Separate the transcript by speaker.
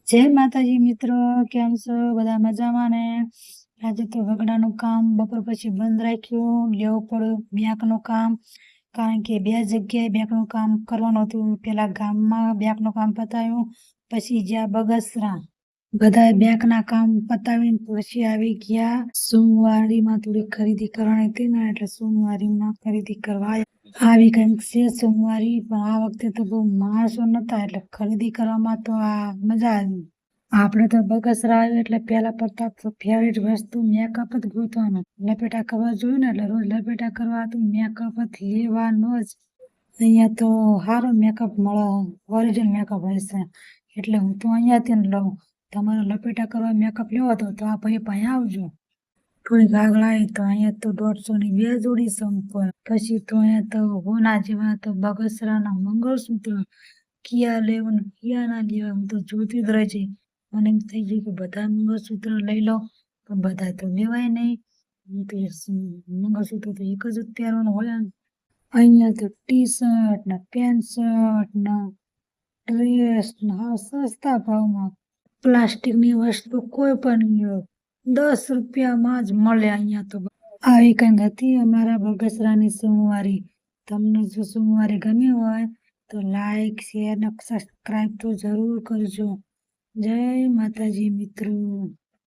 Speaker 1: જય માતાજી મિત્રો, કેમ છો? બધા મજામાં ને? આજે તો વગડાનું કામ બપોર પછી બંધ રાખ્યું, લેવું પડ્યું બેંકનું કામ, કારણ કે બે જગ્યાએ બેંકનું કામ કરવાનું હતું. પેલા ગામમાં બેંકનું કામ પતાવ્યું, પછી જ્યાં બગસરા બધા બેંકના કામ પતાવીને પછી આવી ગયા સોમવારીમાં થોડી ખરીદી કરવાની હતી ને, એટલે સોમવારીમાં ખરીદી કરવા આવી કંઈક છે સોમવારી. પણ આ વખતે તો બહુ માણસો નતા, એટલે ખરીદી કરવામાં તો આ મજા આવી. આપણે તો બગસરા આવ્યું એટલે પેલા પડતા તો ફેવરેટ વસ્તુ મેકઅપ જ ગોતવાનું. લપેટા કરવા જોયું ને, એટલે રોજ લપેટા કરવા હતું, મેકઅપ જ લેવાનો જ. અહીંયા તો સારો મેકઅપ મળે, ઓરિજિનલ મેકઅપ હોય છે, એટલે હું તો અહીંયાથી જ લઉં. તમારે લપેટા કરવા મેકઅપ લેવો હતો તો આ ભાઈ પાસે આવજો. થોડીક આગળ આવી તો અહીંયા તો 150ની 2 જોડી સંપલ. પછી તો અહીંયા તો હોના જેવા તો બગસરાના મંગળસૂત્ર કિયા લેવું ને કિયા ના લેવા, હું તો જોતી જ રહી જઈ. મને એમ થઈ ગયું કે બધા મંગળસૂત્ર લઈ લો, પણ બધા તો લેવાય નહીં. મંગળસૂત્ર તો એક જ પહેરવાનું હોય ને. અહીંયા તો ટી શર્ટ ને પેન્ટ શર્ટ ને ડ્રેસ ને હા સસ્તા ભાવમાં પ્લાસ્ટિકની વસ્તુ કોઈ પણ 10 રૂપિયામાં જ મળે અહીંયા તો. આવી કંઈક હતી અમારા બગસરાની સોમવારી. તમને જો સોમવારી ગમી હોય તો લાઈક શેર ને સબસ્ક્રાઈબ તો જરૂર કરજો. જય માતાજી મિત્રો.